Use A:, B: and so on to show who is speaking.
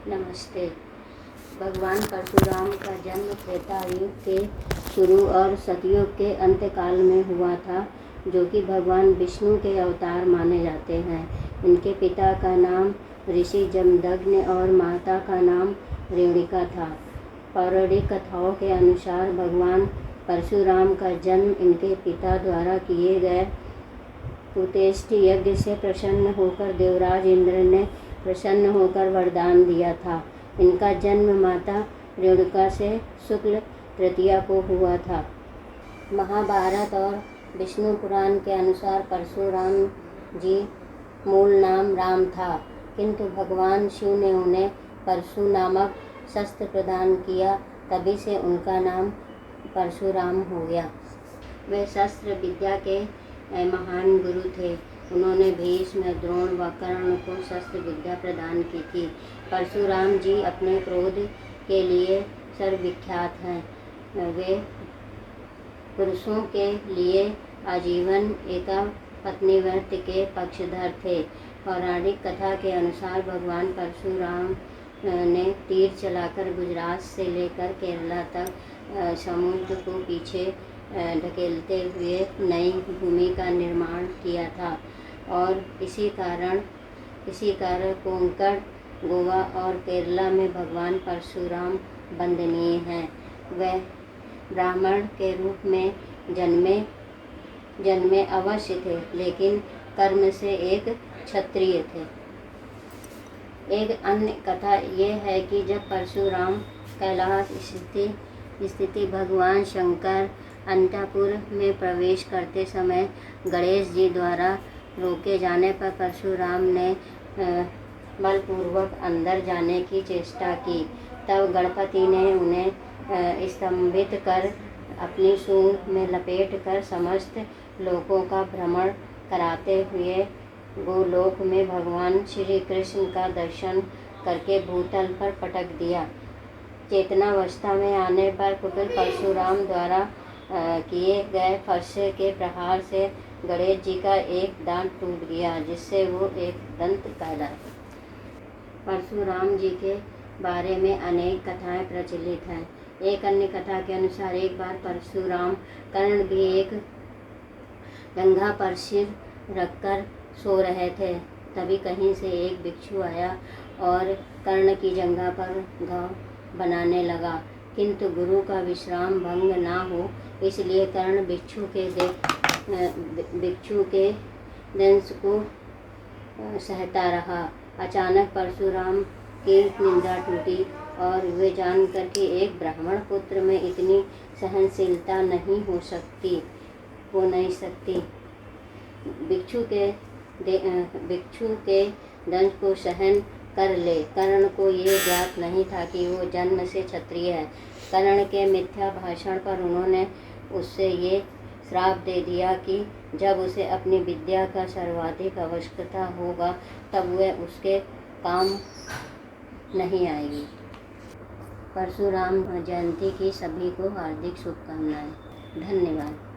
A: नमस्ते। भगवान परशुराम का जन्म त्रेता युग के शुरू और सतयुग के अंत्यकाल में हुआ था, जो कि भगवान विष्णु के अवतार माने जाते हैं। इनके पिता का नाम ऋषि जमदग्नि और माता का नाम रेणुका था। पौराणिक कथाओं के अनुसार भगवान परशुराम का जन्म इनके पिता द्वारा किए गए कुतेष्टि यज्ञ से प्रसन्न होकर देवराज इंद्र ने प्रसन्न होकर वरदान दिया था। इनका जन्म माता रेणुका से शुक्ल तृतीया को हुआ था। महाभारत और विष्णु पुराण के अनुसार परशुराम जी मूल नाम राम था, किंतु भगवान शिव ने उन्हें परशु नामक शस्त्र प्रदान किया, तभी से उनका नाम परशुराम हो गया। वे शस्त्र विद्या के महान गुरु थे। उन्होंने भीष्म, द्रोण व कर्ण को शस्त्र विद्या प्रदान की थी। परशुराम जी अपने क्रोध के लिए सर्वविख्यात हैं। वे पुरुषों के लिए आजीवन एका पत्नी व्रत के पक्षधर थे। पौराणिक कथा के अनुसार भगवान परशुराम ने तीर चलाकर गुजरात से लेकर केरला तक समुद्र को पीछे ढकेलते हुए नई भूमि का निर्माण किया था और इसी कारण कोंकण, गोवा और केरला में भगवान परशुराम वंदनीय हैं। वे ब्राह्मण के रूप में जन्मे अवश्य थे, लेकिन कर्म से एक क्षत्रिय थे। एक अन्य कथा ये है कि जब परशुराम कैलाश स्थिति भगवान शंकर अंतपुर में प्रवेश करते समय गणेश जी द्वारा रोके जाने पर परशुराम ने बलपूर्वक अंदर जाने की चेष्टा की। तब गणपति ने उन्हें स्तंभित कर अपनी सूंड में लपेट कर समस्त लोकों का भ्रमण कराते हुए गोलोक में भगवान श्री कृष्ण का दर्शन करके भूतल पर पटक दिया। चेतनावस्था में आने पर कुटिल परशुराम द्वारा किए गए फरसे के प्रहार से गणेश जी का एक दांत टूट गया, जिससे वो एक दंत कहलाए। परशुराम जी के बारे में अनेक कथाएं प्रचलित हैं। एक अन्य कथा के अनुसार एक बार परशुराम कर्ण भी एक जंघा पर सिर रखकर सो रहे थे। तभी कहीं से एक भिक्षु आया और कर्ण की जंघा पर घाव बनाने लगा, किंतु गुरु का विश्राम भंग ना हो, इसलिए कर्ण भिक्षु के दंश को सहता रहा। अचानक परशुराम की निंदा टूटी और वे जानकर कि एक ब्राह्मण पुत्र में इतनी सहनशीलता नहीं सकती। भिक्षु के दंश को सहन कर ले। कर्ण को ये ज्ञात नहीं था कि वो जन्म से क्षत्रिय है। कर्ण के मिथ्या भाषण पर उन्होंने उससे ये श्राप दे दिया कि जब उसे अपनी विद्या का सर्वाधिक आवश्यकता होगा, तब वह उसके काम नहीं आएगी। परशुराम जयंती की सभी को हार्दिक शुभकामनाएं। धन्यवाद।